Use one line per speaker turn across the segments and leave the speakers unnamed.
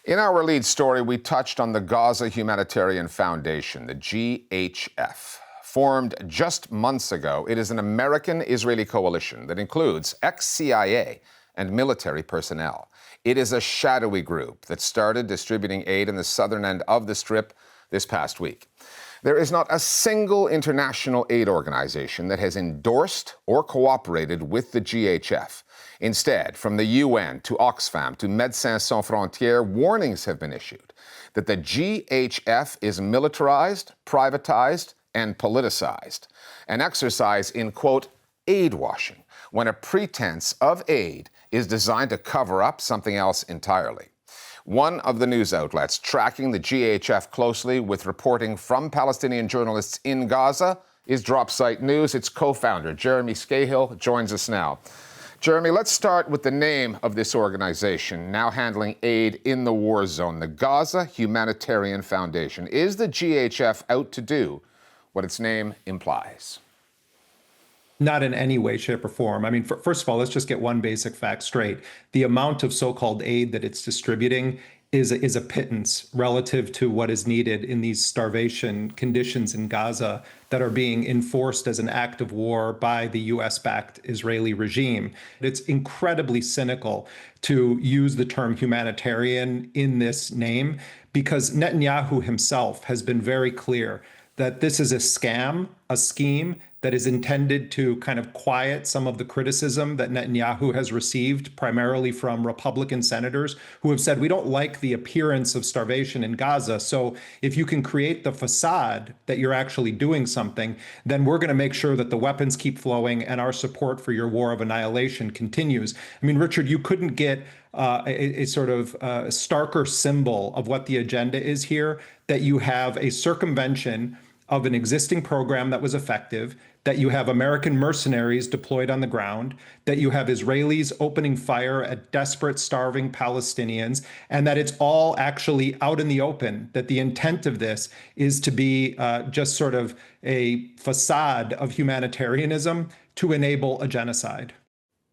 In our lead story, we touched on the Gaza Humanitarian Foundation, the GHF. Formed just months ago, it is an American-Israeli coalition that includes ex-CIA and military personnel. It is a shadowy group that started distributing aid in the southern end of the Strip this past week. There is not a single international aid organization that has endorsed or cooperated with the GHF. Instead, from the UN to Oxfam to Médecins Sans Frontières, warnings have been issued that the GHF is militarized, privatized, and politicized, an exercise in, quote, aid washing, when a pretense of aid is designed to cover up something else entirely. One of the news outlets tracking the GHF closely with reporting from Palestinian journalists in Gaza is Dropsite News. Its co-founder, Jeremy Scahill, joins us now. Jeremy, let's start with the name of this organization now handling aid in the war zone, the Gaza Humanitarian Foundation. Is the GHF out to do what its name implies?
Not in any way, shape, or form. I mean, first of all, let's just get one basic fact straight. The amount of so-called aid that it's distributing is a pittance relative to what is needed in these starvation conditions in Gaza that are being enforced as an act of war by the US-backed Israeli regime. It's incredibly cynical to use the term humanitarian in this name because Netanyahu himself has been very clear that this is a scam, a scheme that is intended to kind of quiet some of the criticism that Netanyahu has received, primarily from Republican senators who have said, we don't like the appearance of starvation in Gaza. So if you can create the facade that you're actually doing something, then we're going to make sure that the weapons keep flowing and our support for your war of annihilation continues. I mean, Richard, you couldn't get a sort of starker symbol of what the agenda is here, that you have a circumvention of an existing program that was effective, that you have American mercenaries deployed on the ground, that you have Israelis opening fire at desperate, starving Palestinians, and that it's all actually out in the open, that the intent of this is to be just sort of a facade of humanitarianism to enable a genocide.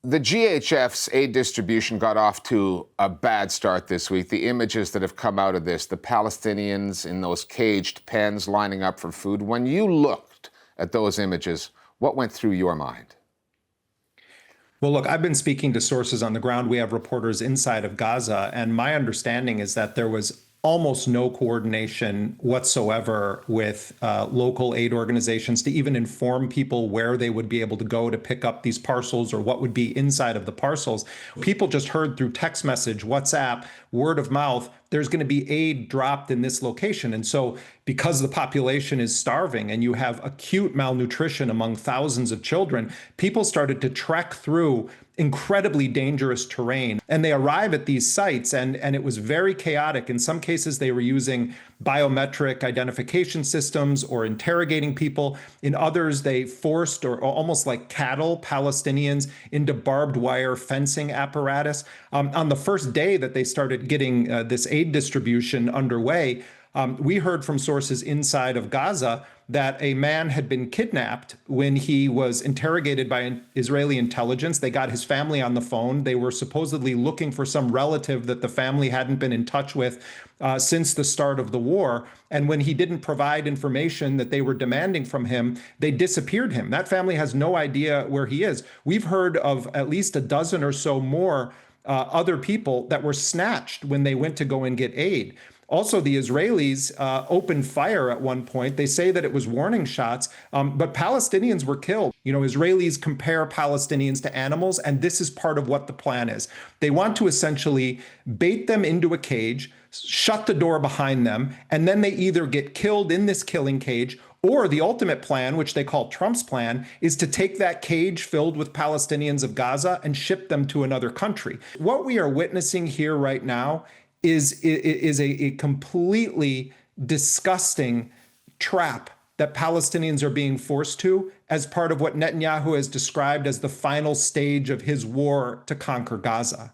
The GHF's aid distribution got off to a bad start this week. The images that have come out of this, the Palestinians in those caged pens lining up for food. When you looked at those images, what went through your mind?
Well, look, I've been speaking to sources on the ground. We have reporters inside of Gaza, and my understanding is that there was almost no coordination whatsoever with local aid organizations to even inform people where they would be able to go to pick up these parcels or what would be inside of the parcels. People just heard through text message, WhatsApp, word of mouth, there's going to be aid dropped in this location. And so because the population is starving and you have acute malnutrition among thousands of children, people started to trek through incredibly dangerous terrain. And they arrive at these sites and it was very chaotic. In some cases, they were using biometric identification systems or interrogating people. In others, they forced, or almost like cattle, Palestinians into barbed wire fencing apparatus. On the first day that they started getting this aid distribution underway, we heard from sources inside of Gaza that a man had been kidnapped when he was interrogated by Israeli intelligence. They got his family on the phone. They were supposedly looking for some relative that the family hadn't been in touch with since the start of the war. And when he didn't provide information that they were demanding from him, they disappeared him. That family has no idea where he is. We've heard of at least a dozen or so more other people that were snatched when they went to go and get aid. Also, the Israelis opened fire at one point. They say that it was warning shots, but Palestinians were killed. You know, Israelis compare Palestinians to animals, and this is part of what the plan is. They want to essentially bait them into a cage, shut the door behind them, and then they either get killed in this killing cage, or the ultimate plan, which they call Trump's plan, is to take that cage filled with Palestinians of Gaza and ship them to another country. What we are witnessing here right now is a completely disgusting trap that Palestinians are being forced to as part of what Netanyahu has described as the final stage of his war to conquer Gaza.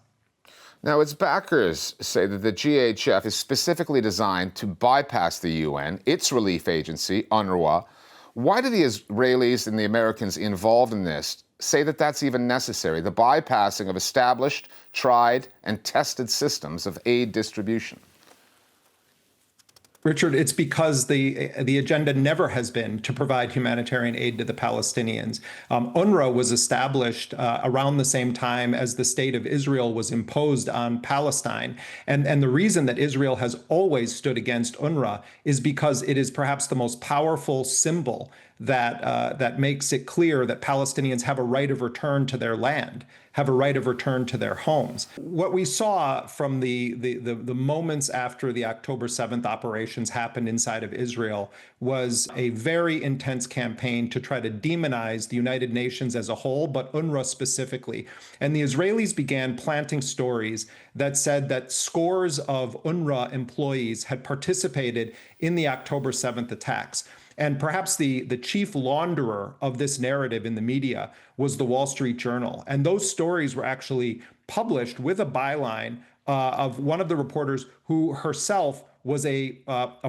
Now, its backers say that the GHF is specifically designed to bypass the UN, its relief agency, UNRWA. Why do the Israelis and the Americans involved in this say that that's even necessary, the bypassing of established, tried, and tested systems of aid distribution?
Richard, it's because the agenda never has been to provide humanitarian aid to the Palestinians. UNRWA was established around the same time as the state of Israel was imposed on Palestine. And the reason that Israel has always stood against UNRWA is because it is perhaps the most powerful symbol that makes it clear that Palestinians have a right of return to their land, have a right of return to their homes. What we saw from the moments after the October 7th operations happened inside of Israel was a very intense campaign to try to demonize the United Nations as a whole, but UNRWA specifically. And the Israelis began planting stories that said that scores of UNRWA employees had participated in the October 7th attacks. And perhaps the chief launderer of this narrative in the media was the Wall Street Journal. And those stories were actually published with a byline of one of the reporters who herself was a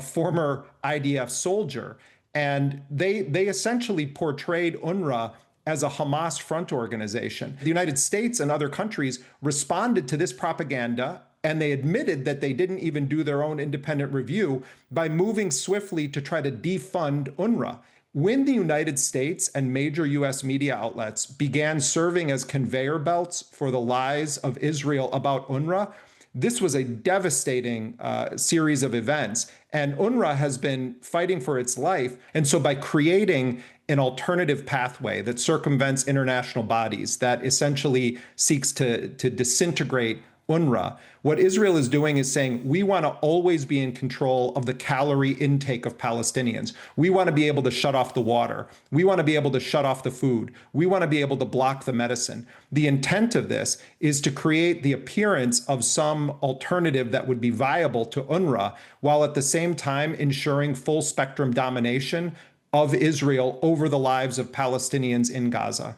former IDF soldier. And they essentially portrayed UNRWA as a Hamas front organization. The United States and other countries responded to this propaganda, and they admitted that they didn't even do their own independent review by moving swiftly to try to defund UNRWA. When the United States and major US media outlets began serving as conveyor belts for the lies of Israel about UNRWA, this was a devastating series of events. And UNRWA has been fighting for its life. And so by creating an alternative pathway that circumvents international bodies, that essentially seeks to disintegrate UNRWA, what Israel is doing is saying, we want to always be in control of the calorie intake of Palestinians. We want to be able to shut off the water. We want to be able to shut off the food. We want to be able to block the medicine. The intent of this is to create the appearance of some alternative that would be viable to UNRWA, while at the same time ensuring full spectrum domination of Israel over the lives of Palestinians in Gaza.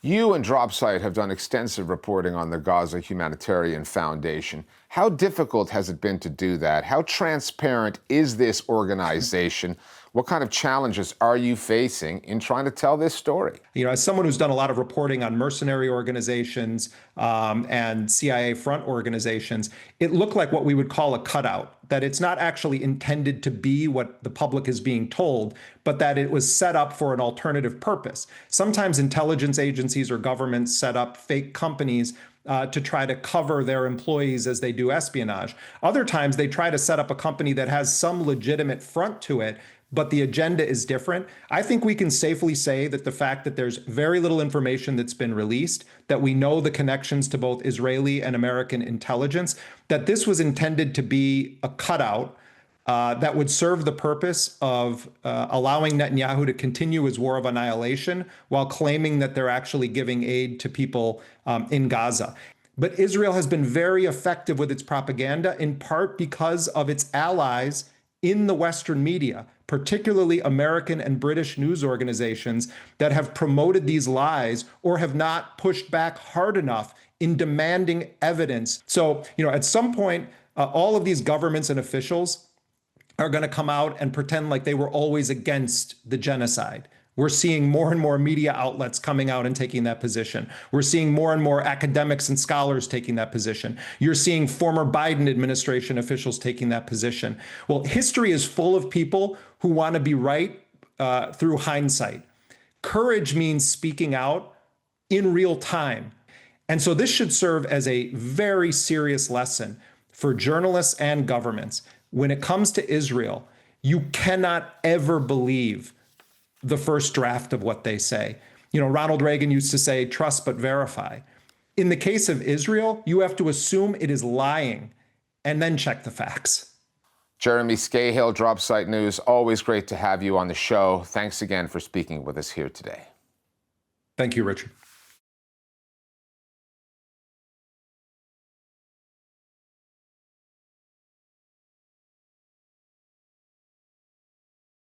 You and Dropsite have done extensive reporting on the Gaza Humanitarian Foundation. How difficult has it been to do that? How transparent is this organization? What kind of challenges are you facing in trying to tell this story?
You know, as someone who's done a lot of reporting on mercenary organizations and CIA front organizations, it looked like what we would call a cutout, that it's not actually intended to be what the public is being told, but that it was set up for an alternative purpose. Sometimes intelligence agencies or governments set up fake companies to try to cover their employees as they do espionage. Other times they try to set up a company that has some legitimate front to it, but the agenda is different. I think we can safely say that the fact that there's very little information that's been released, that we know the connections to both Israeli and American intelligence, that this was intended to be a cutout that would serve the purpose of allowing Netanyahu to continue his war of annihilation while claiming that they're actually giving aid to people in Gaza. But Israel has been very effective with its propaganda, in part because of its allies in the Western media, particularly American and British news organizations that have promoted these lies or have not pushed back hard enough in demanding evidence. So, at some point, all of these governments and officials are going to come out and pretend like they were always against the genocide. We're seeing more and more media outlets coming out and taking that position. We're seeing more and more academics and scholars taking that position. You're seeing former Biden administration officials taking that position. Well, history is full of people who want to be right through hindsight. Courage means speaking out in real time. And so this should serve as a very serious lesson for journalists and governments. When it comes to Israel, you cannot ever believe the first draft of what they say. Ronald Reagan used to say, trust but verify. In the case of Israel, you have to assume it is lying and then check the facts.
Jeremy Scahill, Dropsite News, always great to have you on the show. Thanks again for speaking with us here today.
Thank you, Richard.